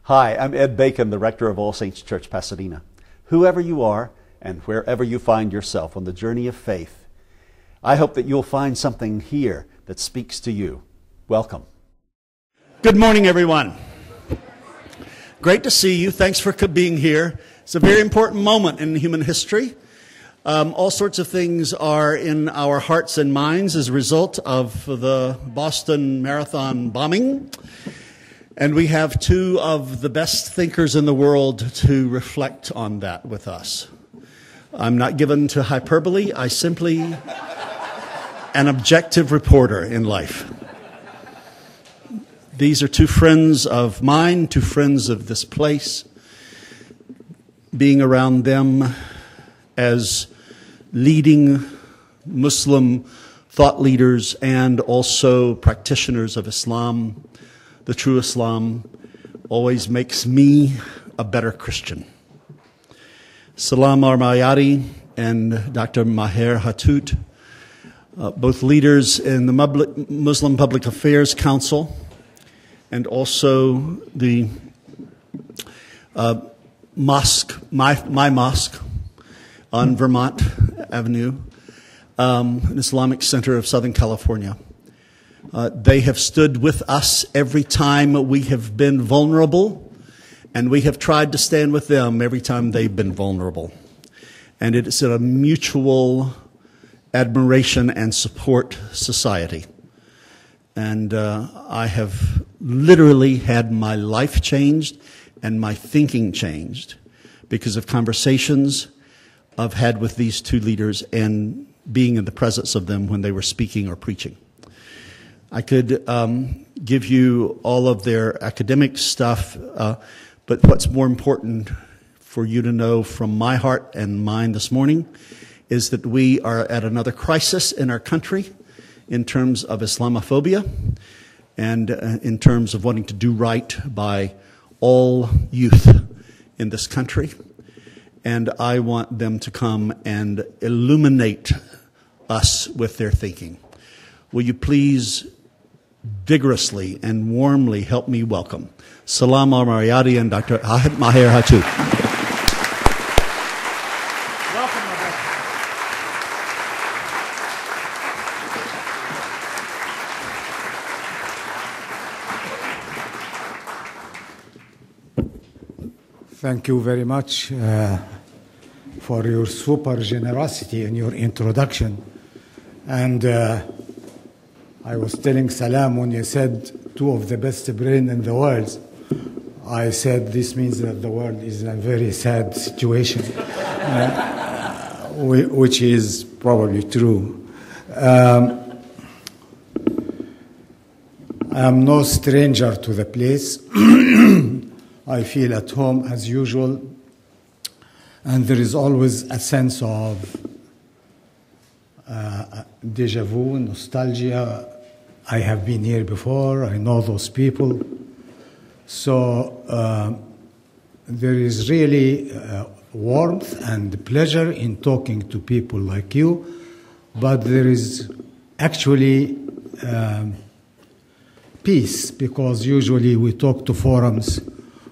Hi, I'm Ed Bacon, the rector of All Saints Church, Pasadena. Whoever you are and wherever you find yourself on the journey of faith, I hope that you'll find something here that speaks to you. Welcome. Good morning, everyone. Great to see you. Thanks for being here. It's a very important moment in human history. All sorts of things are in our hearts and minds as a result of the Boston Marathon bombing. And we have two of the best thinkers in the world to reflect on that with us. I'm not given to hyperbole. I simply an objective reporter in life. These are two friends of mine, two friends of this place. Being around them as leading Muslim thought leaders and also practitioners of Islam, the true Islam, always makes me a better Christian. Salam Al-Mayadi and Dr. Maher Hathout, both leaders in the Muslim Public Affairs Council and also the mosque, my mosque on Vermont Avenue, an Islamic center of Southern California. They have stood with us every time we have been vulnerable, and we have tried to stand with them every time they've been vulnerable. And it is a mutual admiration and support society. And I have literally had my life changed and my thinking changed because of conversations I've had with these two leaders and being in the presence of them when they were speaking or preaching. I could give you all of their academic stuff, but what's more important for you to know from my heart and mine this morning is that we are at another crisis in our country in terms of Islamophobia and in terms of wanting to do right by all youth in this country. And I want them to come and illuminate us with their thinking. Will you please vigorously and warmly help me welcome Salam Al-Mayadi and Dr. Maher Hathout. Welcome, my brother. Thank you very much for your super generosity in your introduction. And I was telling Salam when you said two of the best brains in the world, I said this means that the world is in a very sad situation, which is probably true. I'm no stranger to the place. I feel at home as usual, and there is always a sense of deja vu, nostalgia. I have been here before, I know those people. So there is really warmth and pleasure in talking to people like you, but there is actually peace, because usually we talk to forums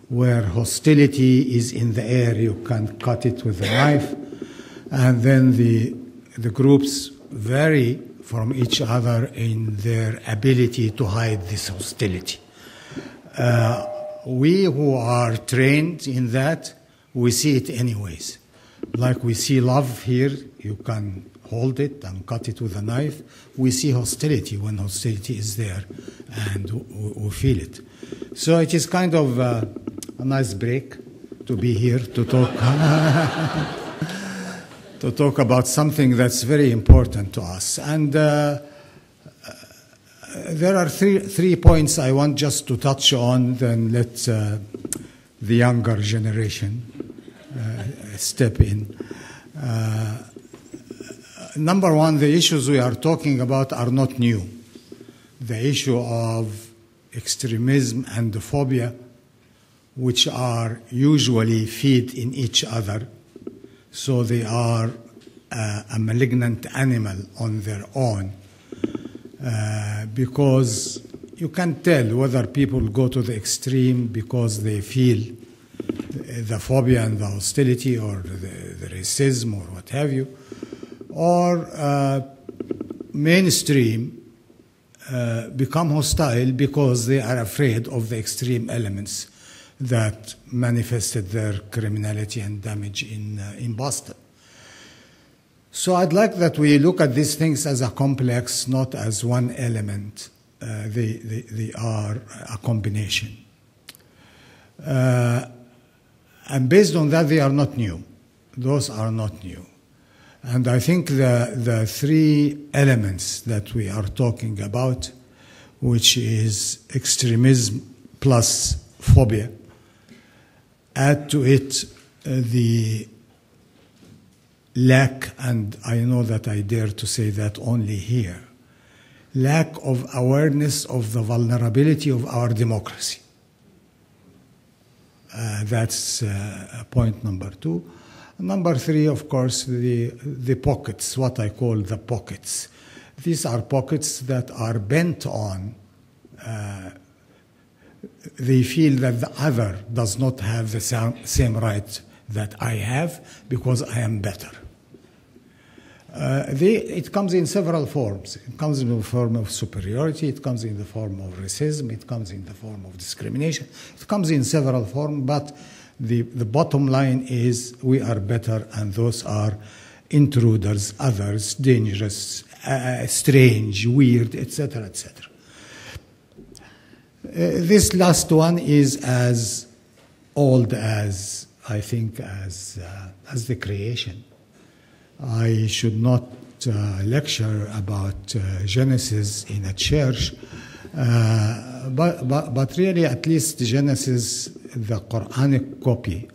where hostility is in the air, you can cut it with a knife, and then the groups vary from each other in their ability to hide this hostility. We who are trained in that, we see it anyways. Like we see love here, you can hold it and cut it with a knife. We see hostility when hostility is there, and we feel it. So it is kind of a nice break to be here to talk to talk about something that's very important to us. And there are three points I want just to touch on, then let the younger generation step in. Number one, the issues we are talking about are not new. The issue of extremism and the phobia, which are usually feed in each other, so they are a malignant animal on their own, because you can tell whether people go to the extreme because they feel the phobia and the hostility or the racism or what have you, or mainstream become hostile because they are afraid of the extreme elements that manifested their criminality and damage in Boston. So I'd like that we look at these things as a complex, not as one element. They are a combination. And based on that, they are not new. Those are not new. And I think the three elements that we are talking about, which is extremism plus phobia, add to it the lack, and I know that I dare to say that only here, lack of awareness of the vulnerability of our democracy. That's point number two. Number three, of course, the pockets, what I call the pockets. These are pockets that are bent on, they feel that the other does not have the same right that I have because I am better. It comes in several forms. It comes in the form of superiority, it comes in the form of racism, it comes in the form of discrimination. It comes in several forms, but the bottom line is we are better, and those are intruders, others, dangerous, strange, weird, etc., etc. This last one is as old as, I think, as the creation. I should not lecture about Genesis in a church, but really, at least Genesis, the Quranic copy,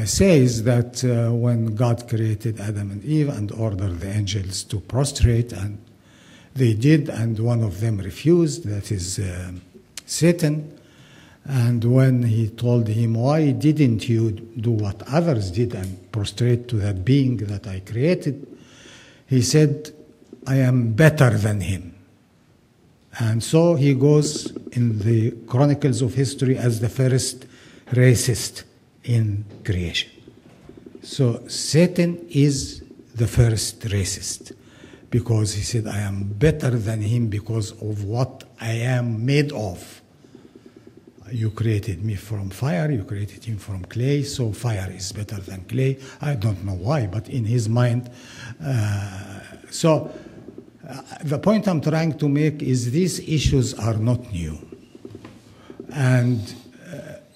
says that when God created Adam and Eve and ordered the angels to prostrate, and they did, and one of them refused, that is Satan. And when he told him, why didn't you do what others did and prostrate to that being that I created? He said, I am better than him. And so he goes in the chronicles of history as the first racist in creation. So Satan is the first racist because he said, I am better than him because of what I am made of. You created me from fire, you created him from clay, so fire is better than clay. I don't know why, but in his mind. The point I'm trying to make is these issues are not new. And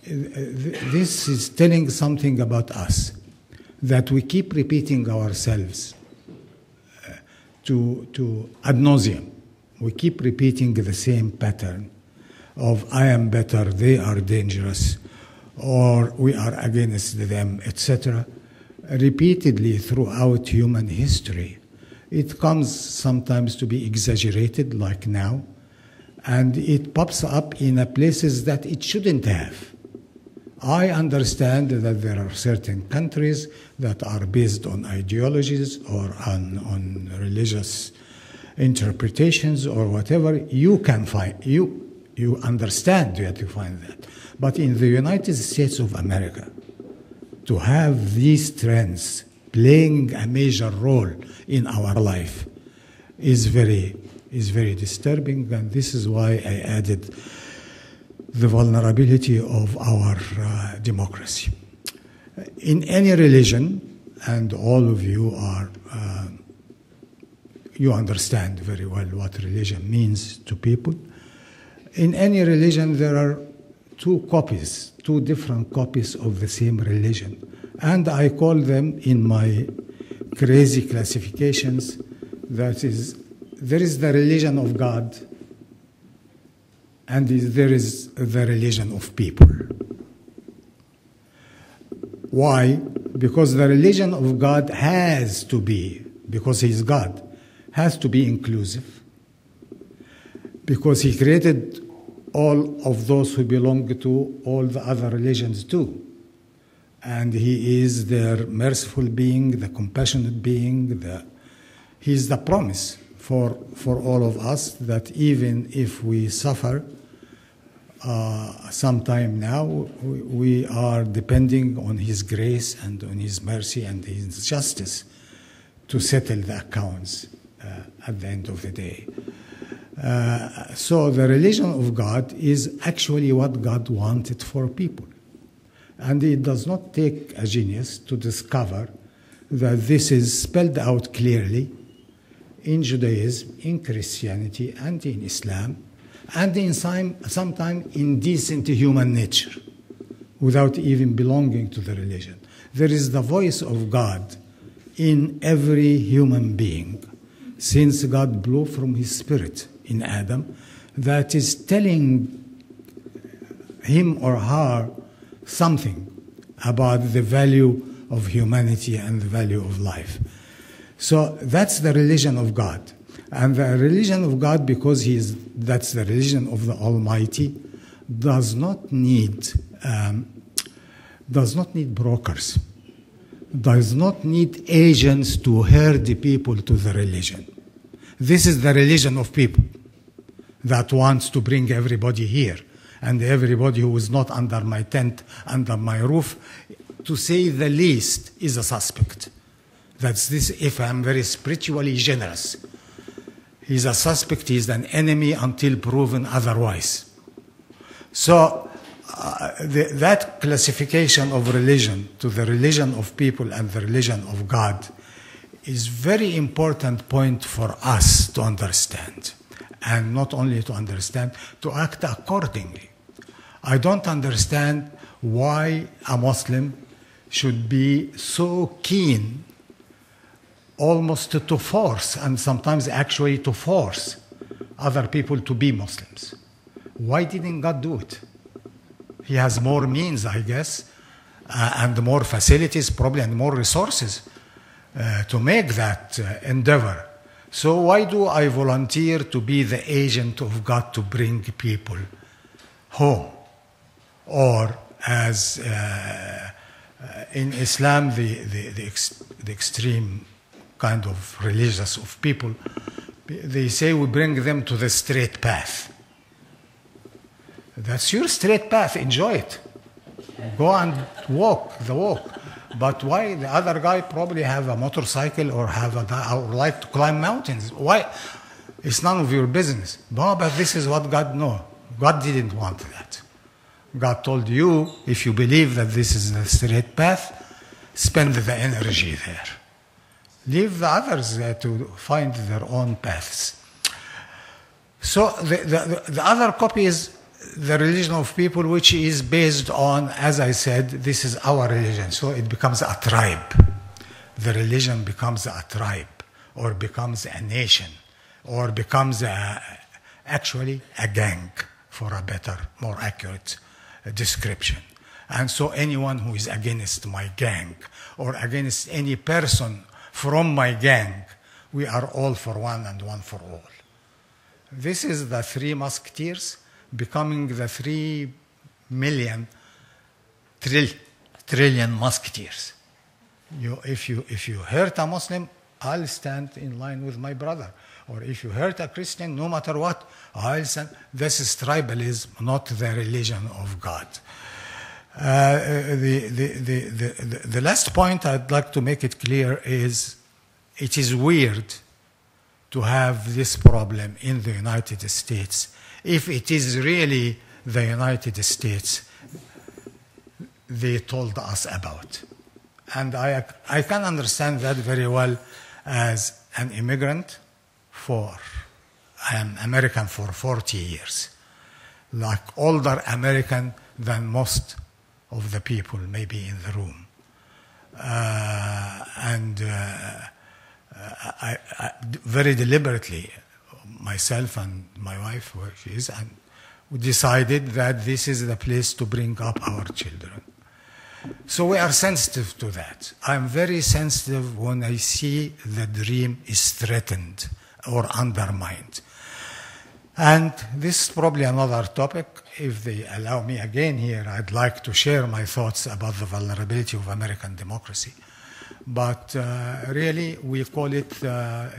this is telling something about us, that we keep repeating ourselves to ad nauseum. We keep repeating the same pattern of I am better, they are dangerous, or we are against them, etc., repeatedly throughout human history. It comes sometimes to be exaggerated, like now, and it pops up in places that it shouldn't have. I understand that there are certain countries that are based on ideologies or on religious interpretations or whatever. You can find, you understand that you find that. But in the United States of America, to have these trends playing a major role in our life is very disturbing, and this is why I added the vulnerability of our democracy. In any religion, and all of you are, you understand very well what religion means to people. In any religion, there are two different copies of the same religion. And I call them, in my crazy classifications, that is, there is the religion of God, and there is the religion of people. Why? Because the religion of God has to be, because He is God, has to be inclusive, because He created all of those who belong to all the other religions too. And He is their merciful being, the compassionate being, He is the promise for all of us, that even if we suffer sometime now, we are depending on His grace and on His mercy and His justice to settle the accounts at the end of the day. So the religion of God is actually what God wanted for people. And it does not take a genius to discover that this is spelled out clearly in Judaism, in Christianity, and in Islam, and in sometimes in decent human nature, without even belonging to the religion. There is the voice of God in every human being, since God blew from His Spirit in Adam, that is telling him or her something about the value of humanity and the value of life. So that's the religion of God. And the religion of God, because that's the religion of the Almighty, does not need brokers, does not need agents to herd the people to the religion. This is the religion of people that wants to bring everybody here, and everybody who is not under my tent, under my roof, to say the least, is a suspect. That's this, if I'm very spiritually generous. He's a suspect, he's an enemy until proven otherwise. So that classification of religion to the religion of people and the religion of God is very important point for us to understand. And not only to understand, to act accordingly. I don't understand why a Muslim should be so keen almost to force, and sometimes actually to force, other people to be Muslims. Why didn't God do it? He has more means, I guess, and more facilities, probably, and more resources to make that endeavor. So why do I volunteer to be the agent of God to bring people home? Or as in Islam, the extreme kind of religious of people, they say we bring them to the straight path. That's your straight path, enjoy it. Go and walk the walk. But why the other guy probably have a motorcycle or like to climb mountains? Why? It's none of your business. No, but this is what God knows. God didn't want that. God told you, if you believe that this is the straight path, spend the energy there. Leave the others to find their own paths. So the other copy is the religion of people, which is based on, as I said, this is our religion. So it becomes a tribe. The religion becomes a tribe, or becomes a nation, or becomes actually a gang, for a better, more accurate description. And so anyone who is against my gang, or against any person from my gang, we are all for one and one for all. This is the Three Musketeers becoming the 3 million trillion musketeers. If you hurt a Muslim, I'll stand in line with my brother. Or if you hurt a Christian, no matter what, I'll stand. This is tribalism, not the religion of God. The last point I'd like to make it clear is, it is weird to have this problem in the United States if it is really the United States they told us about. And I can understand that very well as an immigrant. I am American for 40 years, like older American than most of the people maybe in the room. I very deliberately, myself and my wife, where she is, and we decided that this is the place to bring up our children. So we are sensitive to that. I'm very sensitive when I see the dream is threatened or undermined. And this is probably another topic. If they allow me again here, I'd like to share my thoughts about the vulnerability of American democracy. But really, we call it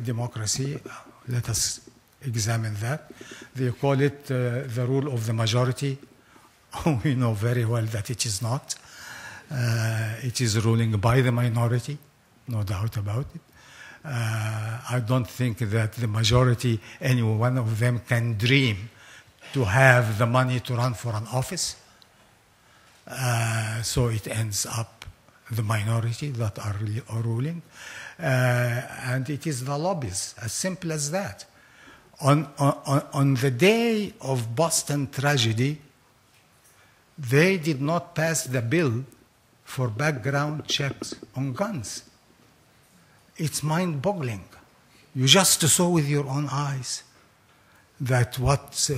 democracy. Let us examine that. They call it the rule of the majority. We know very well that it is not. It is ruling by the minority, no doubt about it. I don't think that the majority, any one of them, can dream to have the money to run for an office. So it ends up the minority that are ruling. And it is the lobbies, as simple as that. On the day of Boston tragedy, they did not pass the bill for background checks on guns. It's mind-boggling. You just saw with your own eyes that what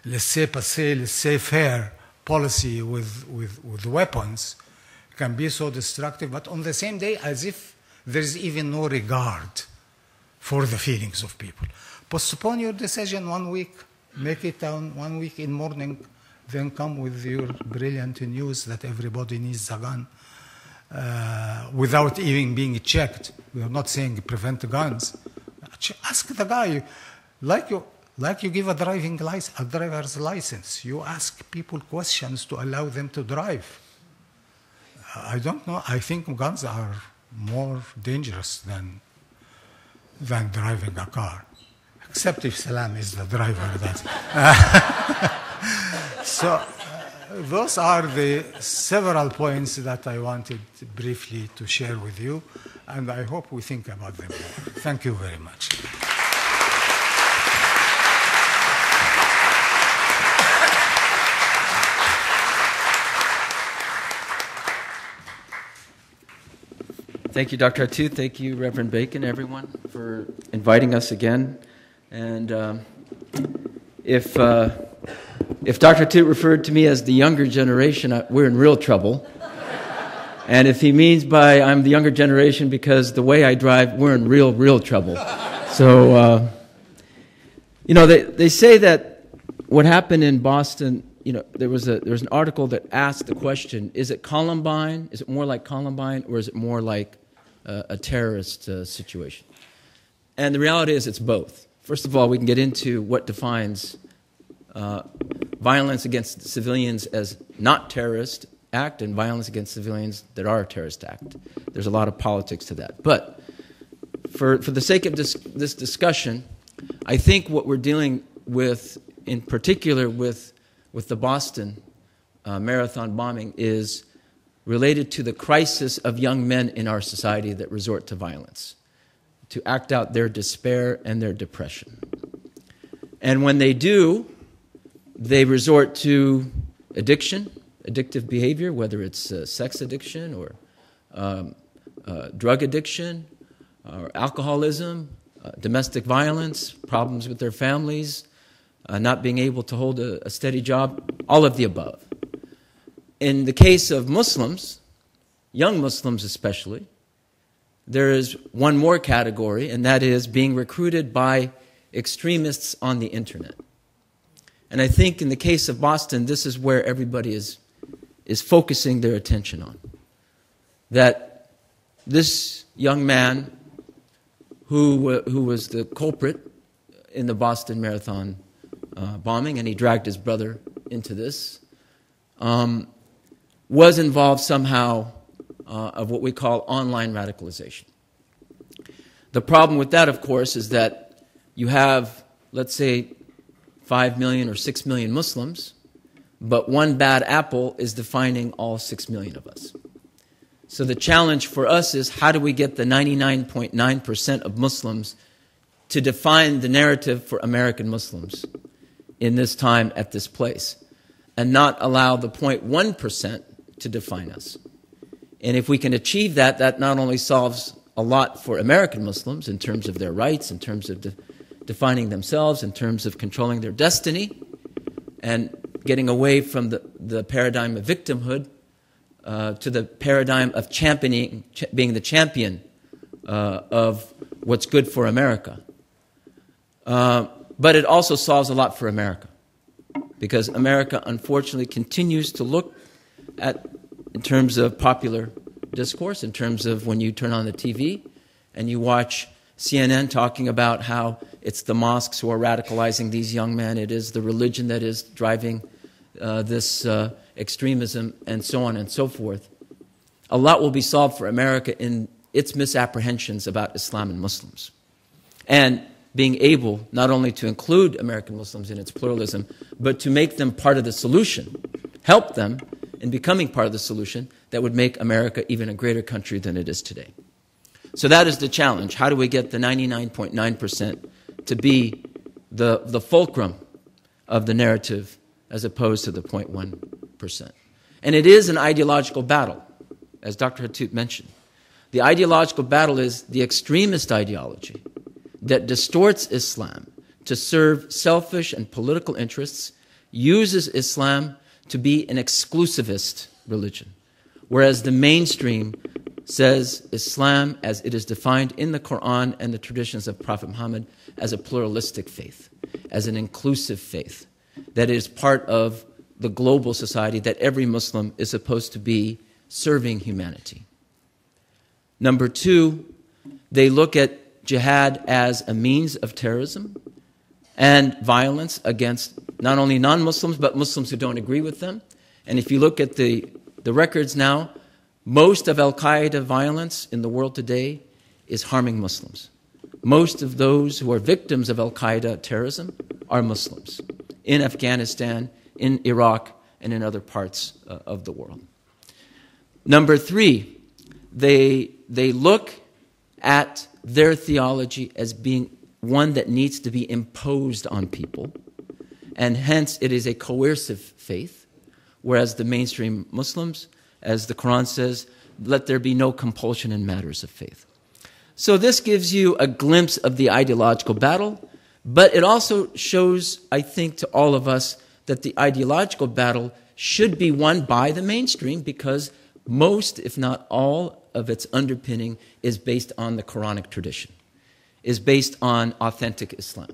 laissez-faire policy with weapons can be so destructive, but on the same day, as if there is even no regard for the feelings of people. Postpone your decision 1 week, make it down 1 week in mourning, then come with your brilliant news that everybody needs a gun without even being checked. We are not saying prevent guns. Ask the guy, like you give a driver's license. You ask people questions to allow them to drive. I don't know. I think guns are more dangerous than driving a car, except if Salam is the driver. So those are the several points that I wanted briefly to share with you, and I hope we think about them more. Thank you very much. Thank you, Dr. Atut. Thank you, Reverend Bacon, everyone, for inviting us again. And if Dr. Atut referred to me as the younger generation, we're in real trouble. And if he means by I'm the younger generation because the way I drive, we're in real trouble. So, they say that what happened in Boston, there was an article that asked the question, is it Columbine? Is it more like Columbine, or is it more like a terrorist situation? And the reality is it's both. First of all, we can get into what defines violence against civilians as not terrorist act and violence against civilians that are a terrorist act. There's a lot of politics to that. But for the sake of this discussion, I think what we're dealing with, in particular with the Boston marathon bombing, is related to the crisis of young men in our society that resort to violence, to act out their despair and their depression. And when they do, they resort to addiction, addictive behavior, whether it's sex addiction or drug addiction or alcoholism, domestic violence, problems with their families, not being able to hold a steady job, all of the above. In the case of Muslims, young Muslims especially, there is one more category, and that is being recruited by extremists on the internet. And I think in the case of Boston, this is where everybody is focusing their attention on. That this young man who was the culprit in the Boston Marathon bombing, and he dragged his brother into this, was involved somehow of what we call online radicalization. The problem with that, of course, is that you have, let's say, 5 million or 6 million Muslims, but one bad apple is defining all 6 million of us. So the challenge for us is, how do we get the 99.9% of Muslims to define the narrative for American Muslims in this time at this place, and not allow the 0.1% to define us? And if we can achieve that, that not only solves a lot for American Muslims in terms of their rights, in terms of defining themselves, in terms of controlling their destiny, and getting away from the paradigm of victimhood to the paradigm of championing, being the champion of what's good for America. But it also solves a lot for America, because America, unfortunately, continues to look at, in terms of popular discourse, in terms of when you turn on the TV and you watch CNN talking about how it's the mosques who are radicalizing these young men, it is the religion that is driving this extremism, and so on and so forth. A lot will be solved for America in its misapprehensions about Islam and Muslims. And being able not only to include American Muslims in its pluralism, but to make them part of the solution, help them in becoming part of the solution that would make America even a greater country than it is today. So that is the challenge. How do we get the 99.9% to be the fulcrum of the narrative as opposed to the 0.1%? And it is an ideological battle, as Dr. Hattout mentioned. The ideological battle is the extremist ideology that distorts Islam to serve selfish and political interests, uses Islam to be an exclusivist religion, whereas the mainstream says Islam, as it is defined in the Quran and the traditions of Prophet Muhammad, as a pluralistic faith, as an inclusive faith, that is part of the global society, that every Muslim is supposed to be serving humanity. Number two, they look at jihad as a means of terrorism and violence against not only non-Muslims, but Muslims who don't agree with them. And if you look at the records now, most of al-Qaeda violence in the world today is harming Muslims. Most of those who are victims of al-Qaeda terrorism are Muslims in Afghanistan, in Iraq, and in other parts of the world. Number three, they look at their theology as being one that needs to be imposed on people, and hence it is a coercive faith, whereas the mainstream Muslims, as the Quran says, let there be no compulsion in matters of faith. So this gives you a glimpse of the ideological battle, but it also shows, I think, to all of us that the ideological battle should be won by the mainstream, because most, if not all, of its underpinning is based on the Quranic tradition, is based on authentic Islam.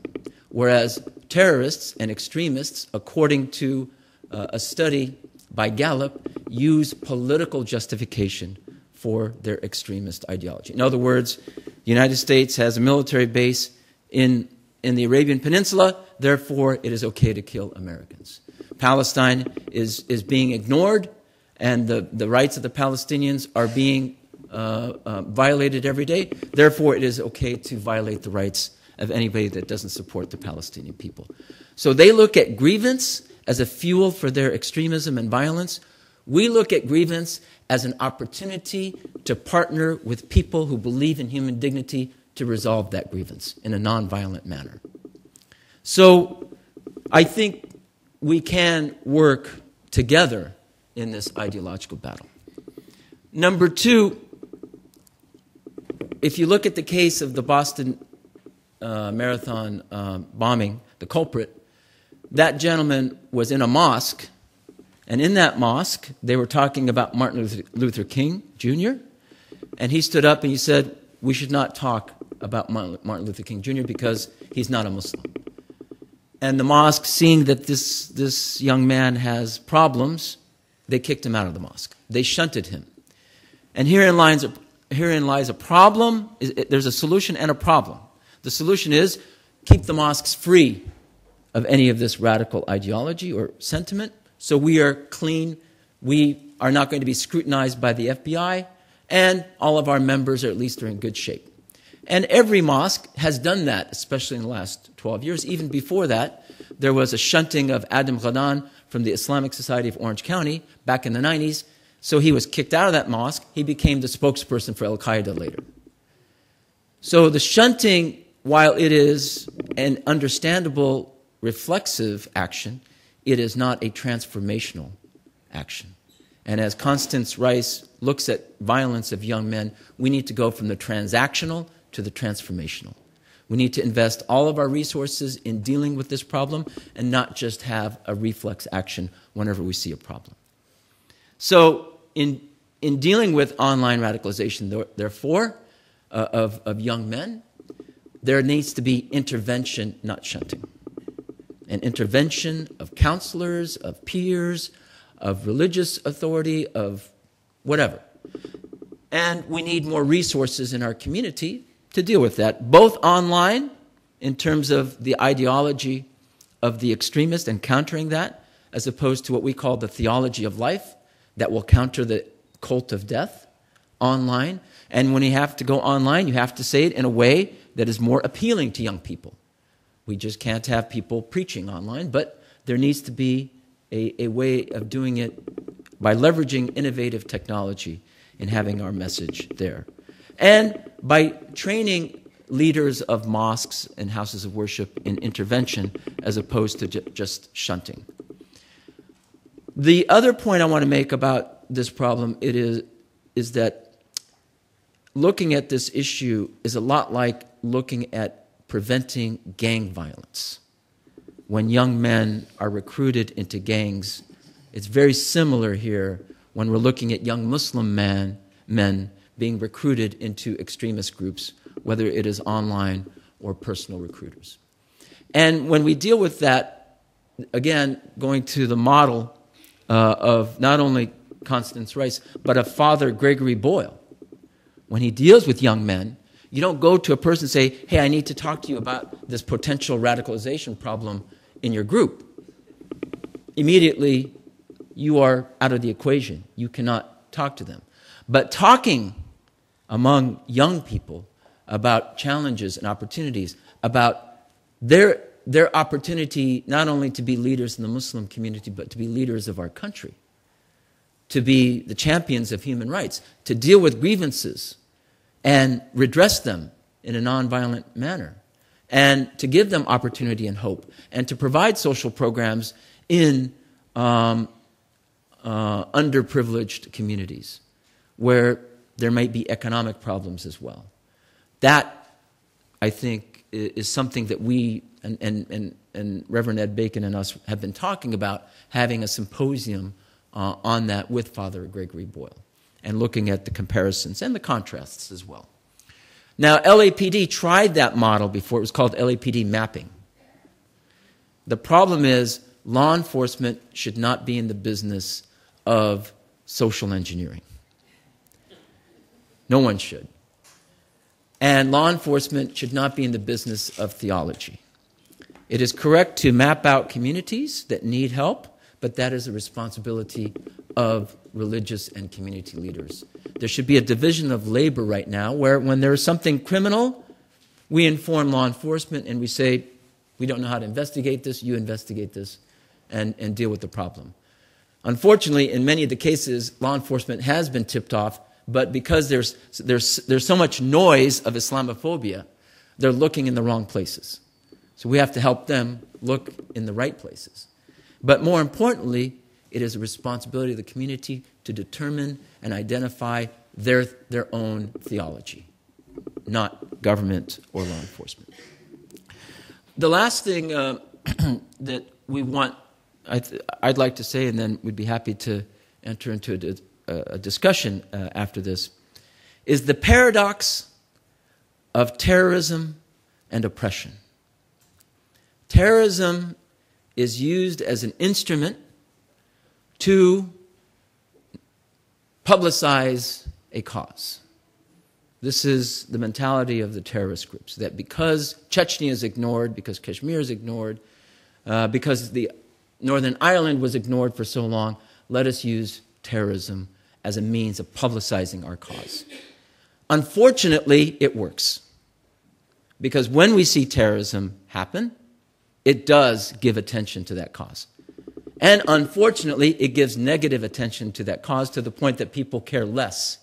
Whereas terrorists and extremists, according to a study by Gallup, use political justification for their extremist ideology. In other words, the United States has a military base in the Arabian Peninsula, therefore it is okay to kill Americans. Palestine is being ignored, and the rights of the Palestinians are being violated every day. Therefore, it is okay to violate the rights of anybody that doesn't support the Palestinian people. So they look at grievance as a fuel for their extremism and violence. We look at grievance as an opportunity to partner with people who believe in human dignity to resolve that grievance in a nonviolent manner. So I think we can work together in this ideological battle. Number two, if you look at the case of the Boston Marathon bombing, the culprit, that gentleman was in a mosque, and in that mosque, they were talking about Martin Luther King Jr., and he stood up and he said, we should not talk about Martin Luther King Jr. because he's not a Muslim. And the mosque, seeing that this young man has problems, they kicked him out of the mosque. They shunted him. And herein lies a problem. There's a solution and a problem. The solution is keep the mosques free of any of this radical ideology or sentiment, so we are clean. We are not going to be scrutinized by the FBI, and all of our members are at least in good shape. And every mosque has done that, especially in the last 12 years. Even before that, there was a shunting of Adam Ghaddan from the Islamic Society of Orange County back in the 90s. So he was kicked out of that mosque. He became the spokesperson for Al-Qaeda later. So the shunting, while it is an understandable reflexive action, it is not a transformational action. And as Constance Rice looks at violence of young men, we need to go from the transactional to the transformational. We need to invest all of our resources in dealing with this problem and not just have a reflex action whenever we see a problem. So in dealing with online radicalization, therefore, of young men, there needs to be intervention, not shunting. An intervention of counselors, of peers, of religious authority, of whatever. And we need more resources in our community to deal with that, both online in terms of the ideology of the extremist and countering that, as opposed to what we call the theology of life that will counter the cult of death online. And when you have to go online, you have to say it in a way that is more appealing to young people. We just can't have people preaching online, but there needs to be a way of doing it by leveraging innovative technology and having our message there. And by training leaders of mosques and houses of worship in intervention as opposed to just shunting. The other point I want to make about this problem is that looking at this issue is a lot like looking at preventing gang violence. When young men are recruited into gangs, it's very similar here when we're looking at young Muslim men being recruited into extremist groups, whether it is online or personal recruiters. And when we deal with that, again, going to the model of not only Constance Rice, but of Father Gregory Boyle, when he deals with young men, you don't go to a person and say, hey, I need to talk to you about this potential radicalization problem in your group. Immediately, you are out of the equation. You cannot talk to them. But talking among young people about challenges and opportunities, about their opportunity not only to be leaders in the Muslim community, but to be leaders of our country, to be the champions of human rights, to deal with grievances and redress them in a nonviolent manner, and to give them opportunity and hope, and to provide social programs in underprivileged communities where there might be economic problems as well. That, I think, is something that we and Reverend Ed Bacon and us have been talking about, having a symposium on that with Father Gregory Boyle and looking at the comparisons and the contrasts as well. Now, LAPD tried that model before. It was called LAPD mapping. The problem is law enforcement should not be in the business of social engineering. No one should. And law enforcement should not be in the business of theology. It is correct to map out communities that need help, but that is a responsibility of religious and community leaders. There should be a division of labor right now where when there is something criminal, we inform law enforcement and we say, we don't know how to investigate this, you investigate this, and deal with the problem. Unfortunately, in many of the cases, law enforcement has been tipped off, but because there's so much noise of Islamophobia, they're looking in the wrong places. So we have to help them look in the right places. But more importantly, it is a responsibility of the community to determine and identify their own theology, not government or law enforcement. The last thing that we want, I'd like to say, and then we'd be happy to enter into a discussion after this, is the paradox of terrorism and oppression. Terrorism is used as an instrument to publicize a cause. This is the mentality of the terrorist groups, that because Chechnya is ignored, because Kashmir is ignored, because the Northern Ireland was ignored for so long, let us use terrorism as a means of publicizing our cause. Unfortunately, it works. Because when we see terrorism happen, it does give attention to that cause. And unfortunately, it gives negative attention to that cause to the point that people care less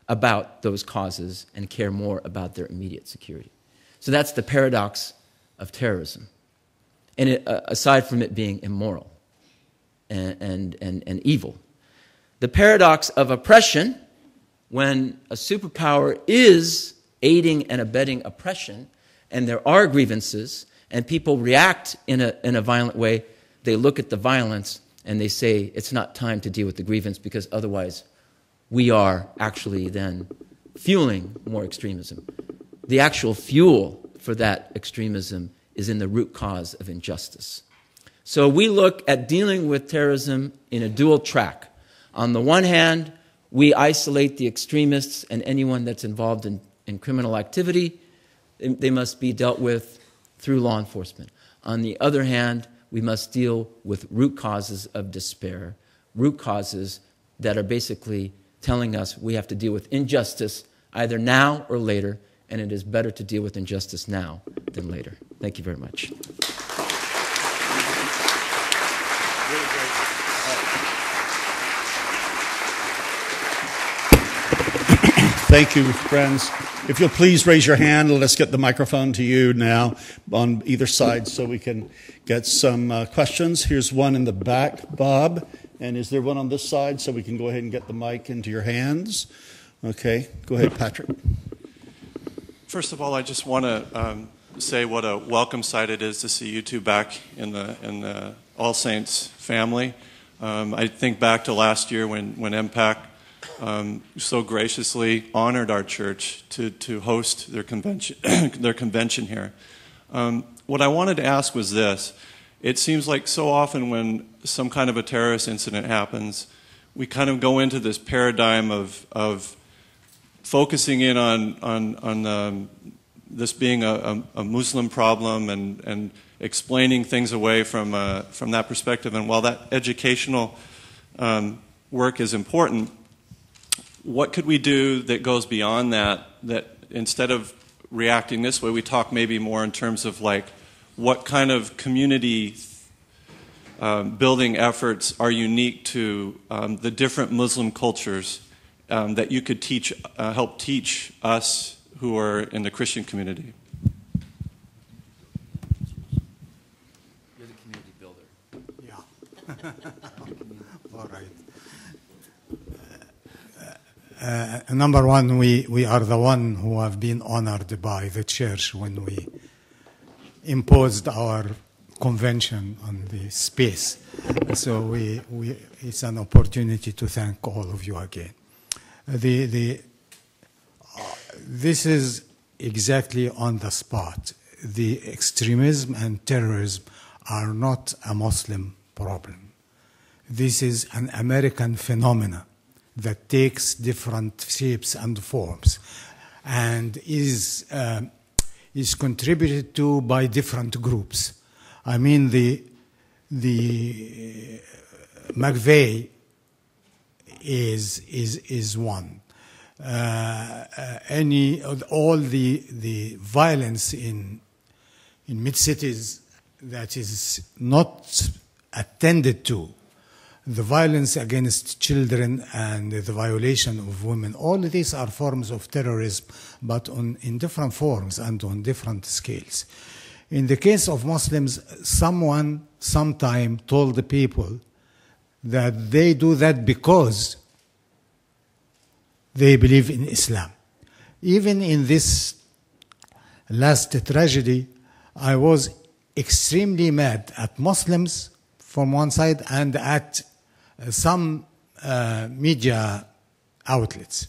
about those causes and care more about their immediate security. So that's the paradox of terrorism. And it, aside from it being immoral and evil. The paradox of oppression, when a superpower is aiding and abetting oppression, and there are grievances, and people react in a violent way, they look at the violence and they say, it's not time to deal with the grievance because otherwise we are actually then fueling more extremism. The actual fuel for that extremism is in the root cause of injustice. So we look at dealing with terrorism in a dual track. On the one hand, we isolate the extremists and anyone that's involved in criminal activity, they must be dealt with through law enforcement. On the other hand, we must deal with root causes of despair, root causes that are basically telling us we have to deal with injustice either now or later, and it is better to deal with injustice now than later. Thank you very much. Thank you, friends. If you'll please raise your hand, let's get the microphone to you now on either side so we can get some questions. Here's one in the back, Bob. And is there one on this side so we can go ahead and get the mic into your hands? Okay, go ahead, Patrick. First of all, I just want to say what a welcome sight it is to see you two back in the All Saints family. I think back to last year when MPAC so graciously honored our church to host their convention here. What I wanted to ask was this. It seems like so often when some kind of a terrorist incident happens, we kind of go into this paradigm of focusing in on this being a Muslim problem and explaining things away from that perspective. And while that educational work is important, what could we do that goes beyond that instead of reacting this way, we talk maybe more in terms of like what kind of community building efforts are unique to the different Muslim cultures that you could help teach us who are in the Christian community? You're the community builder. Yeah. All right. Number one, we are the one who have been honored by the church when we imposed our convention on the space. So it's an opportunity to thank all of you again. This is exactly on the spot. The extremism and terrorism are not a Muslim problem. This is an American phenomenon that takes different shapes and forms and is contributed to by different groups. I mean, the McVeigh is one. All the violence in mid-cities that is not attended to, the violence against children and the violation of women, all of these are forms of terrorism, but in different forms and on different scales. In the case of Muslims, someone sometime told the people that they do that because they believe in Islam. Even in this last tragedy, I was extremely mad at Muslims from one side and at some media outlets.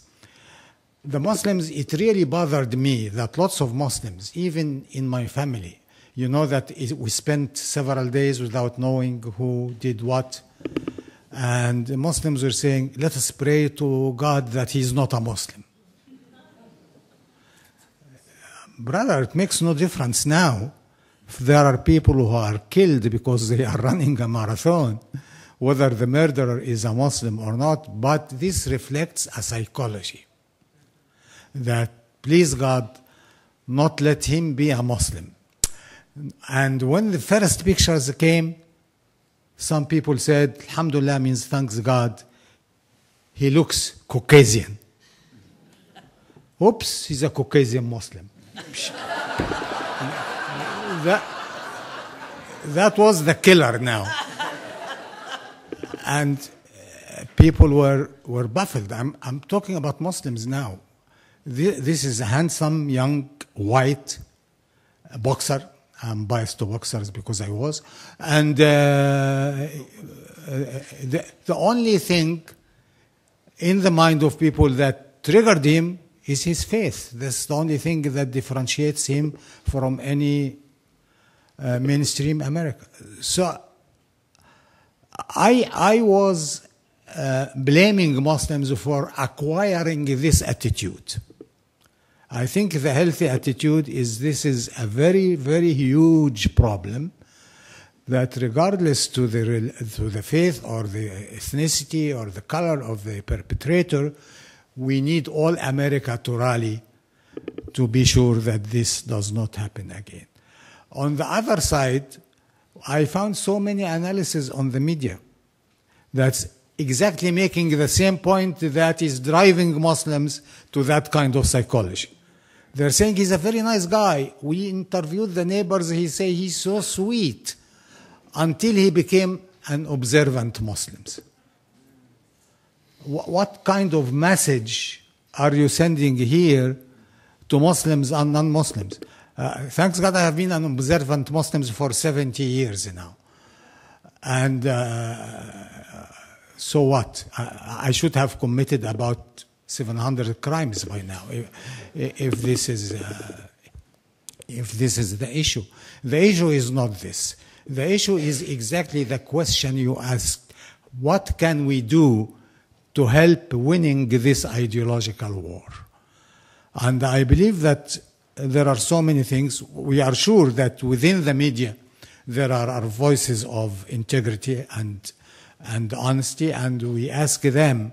The Muslims, it really bothered me that lots of Muslims, even in my family, you know that we spent several days without knowing who did what. And the Muslims were saying, let us pray to God that he's not a Muslim. Brother, it makes no difference now if there are people who are killed because they are running a marathon, whether the murderer is a Muslim or not, but this reflects a psychology that, please God, not let him be a Muslim. And when the first pictures came, some people said, Alhamdulillah means thanks God, he looks Caucasian. Oops, he's a Caucasian Muslim. That was the killer now. And people were baffled. I'm talking about Muslims now. This is a handsome, young, white boxer. I'm biased to boxers because I was. And the only thing in the mind of people that triggered him is his faith. That's the only thing that differentiates him from any mainstream America. So I was blaming Muslims for acquiring this attitude. I think the healthy attitude is this is a very, very huge problem, that regardless to the faith or the ethnicity or the color of the perpetrator, we need all America to rally to be sure that this does not happen again. On the other side, I found so many analyses on the media that's exactly making the same point that is driving Muslims to that kind of psychology. They're saying he's a very nice guy. We interviewed the neighbors. He say he's so sweet until he became an observant Muslim. What kind of message are you sending here to Muslims and non-Muslims? Thanks God I have been an observant Muslim for 70 years now. And so what? I should have committed about 700 crimes by now if this is the issue. The issue is not this. The issue is exactly the question you asked. What can we do to help winning this ideological war? And I believe that there are so many things. We are sure that within the media there are voices of integrity and honesty, and we ask them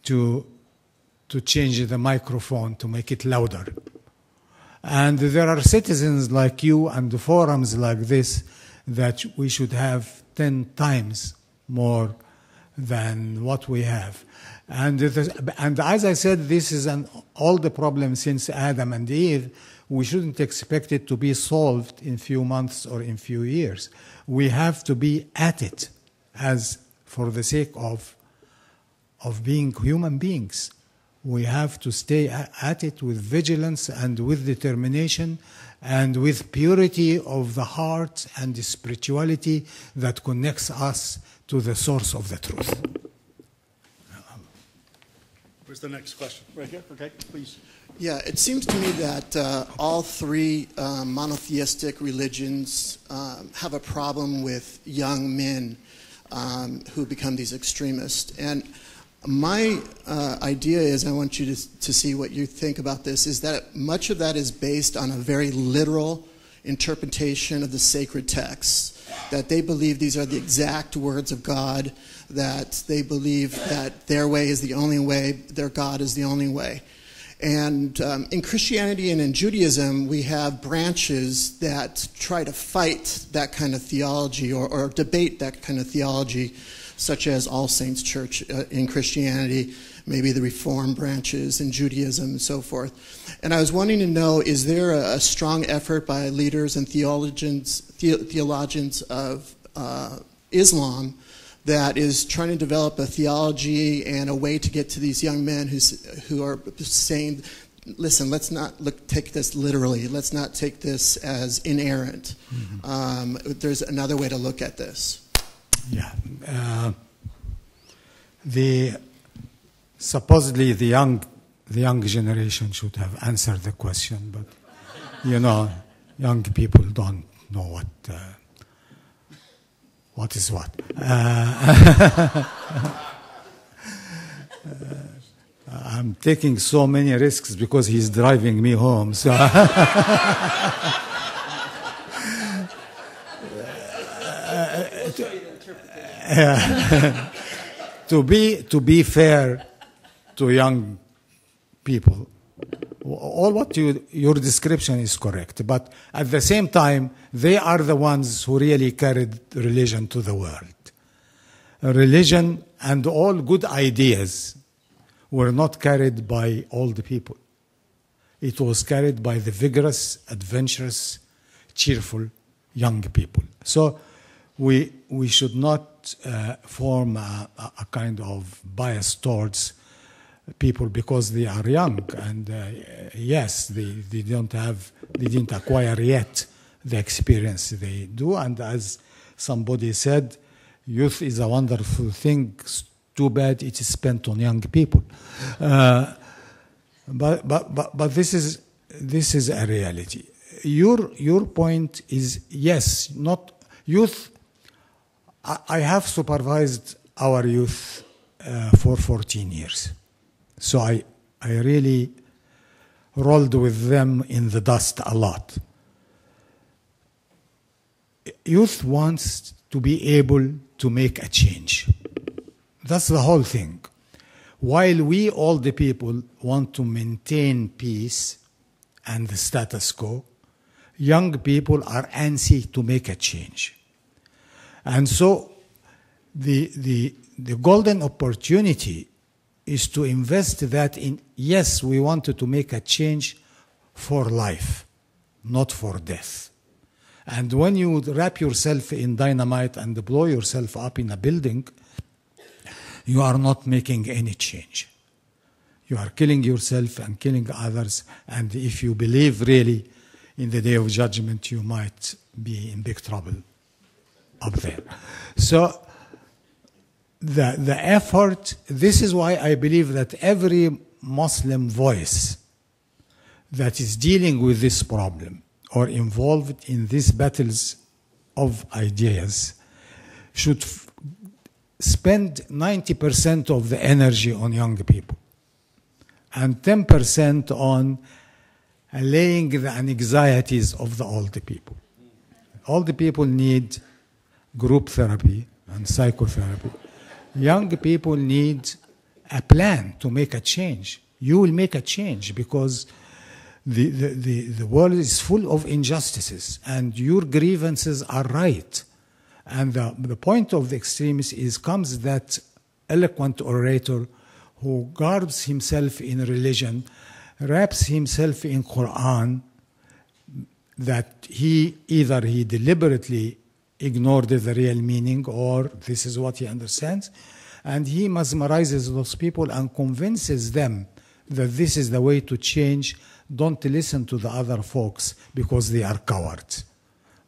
to change the microphone to make it louder. And there are citizens like you and forums like this that we should have 10 times more than what we have. And as I said, this is an old problem since Adam and Eve. We shouldn't expect it to be solved in few months or in few years. We have to be at it as for the sake of being human beings. We have to stay at it with vigilance and with determination and with purity of the heart and the spirituality that connects us to the source of the truth. Where's the next question? Right here? Okay, please. Yeah, it seems to me that all three monotheistic religions have a problem with young men who become these extremists. And my idea is, I want you to see what you think about this, is that much of that is based on a very literal interpretation of the sacred texts, that they believe these are the exact words of God, that they believe that their way is the only way, their God is the only way. And in Christianity and in Judaism, we have branches that try to fight that kind of theology or debate that kind of theology, such as All Saints Church in Christianity, maybe the Reform branches in Judaism and so forth. And I was wanting to know, is there a strong effort by leaders and theologians of Islam that is trying to develop a theology and a way to get to these young men who are saying, listen, let's not take this literally. Let's not take this as inerrant. Mm-hmm. There's another way to look at this. Yeah. Supposedly the young generation should have answered the question, but young people don't know what is what. I'm taking so many risks because he's driving me home. So to be fair to young people, all what your description is correct, but at the same time, they are the ones who really carried religion to the world. Religion and all good ideas were not carried by old people. It was carried by the vigorous, adventurous, cheerful young people. So we should not form a kind of bias towards people because they are young, and yes, they didn't acquire yet the experience they do. And as somebody said, youth is a wonderful thing. Too bad it is spent on young people. But this is a reality. Your point is, yes, not youth. I have supervised our youth for 14 years. So I really rolled with them in the dust a lot. Youth wants to be able to make a change. That's the whole thing. While we, all the people, want to maintain peace and the status quo, young people are antsy to make a change. And so the golden opportunity is to invest that in, yes, we wanted to make a change for life, not for death. And when you wrap yourself in dynamite and blow yourself up in a building, you are not making any change. You are killing yourself and killing others, and if you believe really in the day of judgment, you might be in big trouble up there. So the effort, this is why I believe that every Muslim voice that is dealing with this problem or involved in these battles of ideas should spend 90% of the energy on young people and 10% on allaying the anxieties of the older people. Older people need group therapy and psychotherapy. Young people need a plan to make a change. You will make a change because the world is full of injustices and your grievances are right. And the point of the extremists comes that eloquent orator who garbs himself in religion, wraps himself in Quran, that he deliberately ignored the real meaning or this is what he understands, and he mesmerizes those people and convinces them that this is the way to change. Don't listen to the other folks because they are cowards.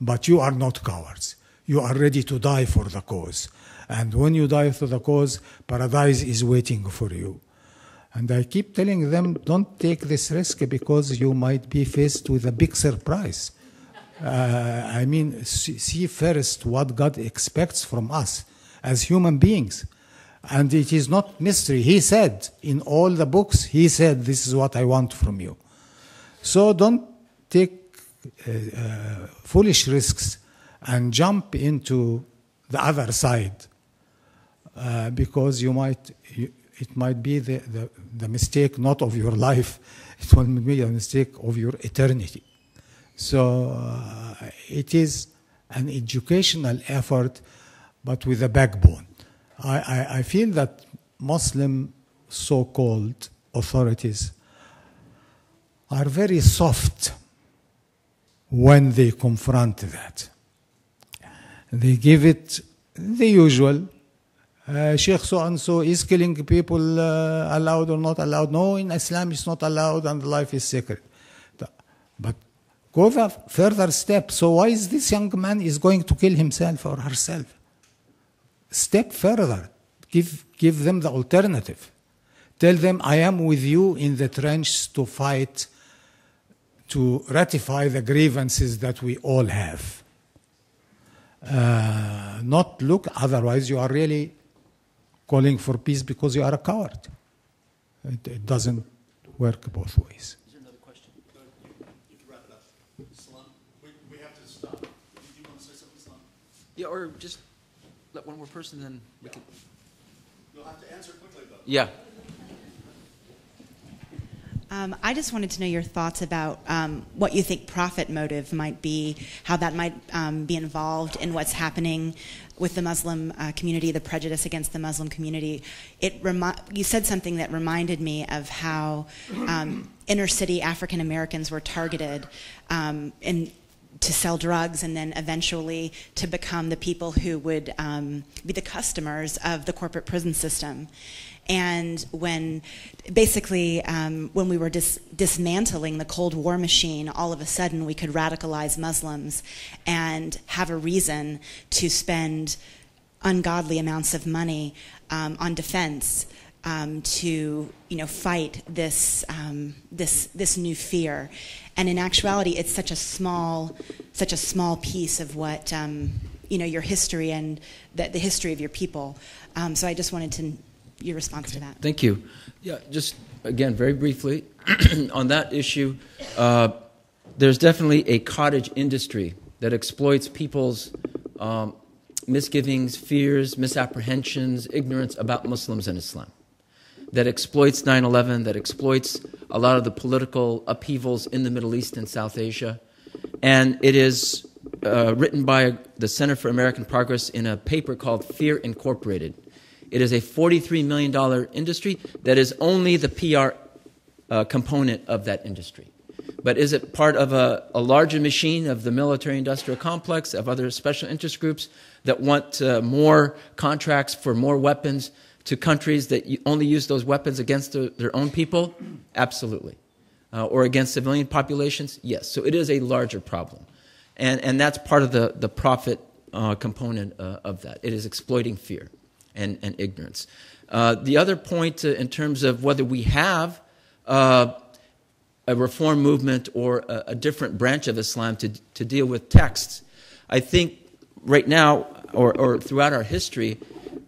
But you are not cowards. You are ready to die for the cause. And when you die for the cause, paradise is waiting for you. And I keep telling them, don't take this risk because you might be faced with a big surprise. I mean, see first what God expects from us as human beings. And it is not mystery. He said in all the books, he said, this is what I want from you. So don't take foolish risks and jump into the other side because it might be the mistake not of your life, it will be a mistake of your eternity. So it is an educational effort, but with a backbone. I feel that Muslim so-called authorities are very soft when they confront that. They give it the usual. Sheikh so-and-so is killing people, allowed or not allowed. No, in Islam it's not allowed and life is sacred. But go the further step. So why is this young man is going to kill himself or herself? Step further. Give them the alternative. Tell them, I am with you in the trench to fight, to ratify the grievances that we all have. Not look, otherwise you are really calling for peace because you are a coward. It doesn't work both ways. Is there another question? You can wrap it up. Salam, we have to stop. Do you want to say something, Salam? Yeah, or just let one more person, then we can. You'll have to answer quickly, though. Yeah. I just wanted to know your thoughts about what you think profit motive might be, how that might be involved in what's happening with the Muslim community, the prejudice against the Muslim community. You said something that reminded me of how inner city African Americans were targeted to sell drugs and then eventually to become the people who would be the customers of the corporate prison system. And when we were dismantling the Cold War machine, all of a sudden we could radicalize Muslims and have a reason to spend ungodly amounts of money on defense to fight this new fear. And in actuality, it's such a small piece of what your history and the history of your people. So I just wanted to your response to that. Thank you. Yeah, just again, very briefly, on that issue, there's definitely a cottage industry that exploits people's misgivings, fears, misapprehensions, ignorance about Muslims and Islam, that exploits 9/11, that exploits a lot of the political upheavals in the Middle East and South Asia. And it is written by the Center for American Progress in a paper called Fear Incorporated. It is a $43 million industry that is only the PR component of that industry. But is it part of a larger machine of the military-industrial complex, of other special interest groups that want more contracts for more weapons to countries that only use those weapons against their own people? Absolutely. Or against civilian populations? Yes. So it is a larger problem. And that's part of the profit component of that. It is exploiting fear and ignorance. The other point in terms of whether we have a reform movement or a different branch of Islam to deal with texts, I think right now or throughout our history,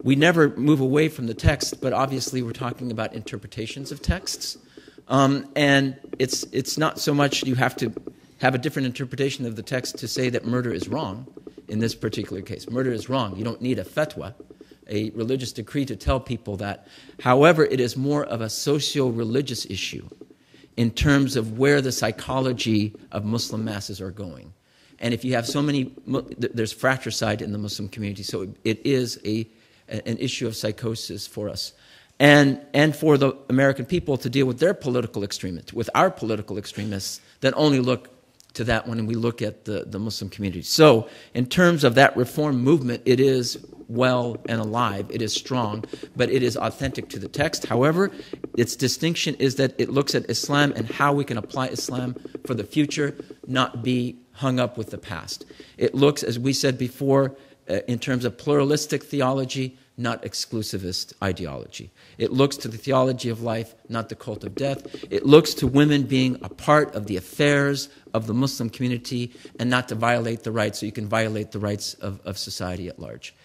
we never move away from the text, but obviously we're talking about interpretations of texts. And it's not so much you have to have a different interpretation of the text to say that murder is wrong in this particular case. Murder is wrong. You don't need a fatwa, a religious decree to tell people that. However, it is more of a socio-religious issue in terms of where the psychology of Muslim masses are going. And if you have so many, there's fratricide in the Muslim community, so it is an issue of psychosis for us. And for the American people to deal with their political extremists, with our political extremists that only look to that when we look at the Muslim community. So in terms of that reform movement, it is well and alive, it is strong, but it is authentic to the text. However, its distinction is that it looks at Islam and how we can apply Islam for the future, not be hung up with the past. It looks, as we said before, in terms of pluralistic theology, not exclusivist ideology. It looks to the theology of life, not the cult of death. It looks to women being a part of the affairs of the Muslim community and not to violate the rights, so you can violate the rights of society at large.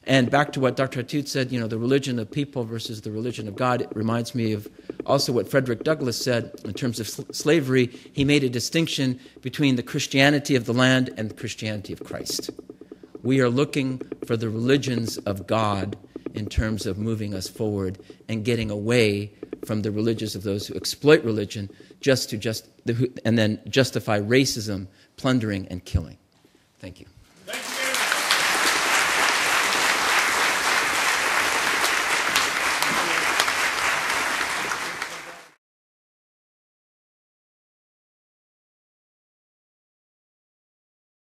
And back to what Dr. Hathout said, the religion of people versus the religion of God, it reminds me of also what Frederick Douglass said in terms of slavery. He made a distinction between the Christianity of the land and the Christianity of Christ. We are looking for the religions of God in terms of moving us forward and getting away from the religions of those who exploit religion and then justify racism, plundering, and killing. Thank you.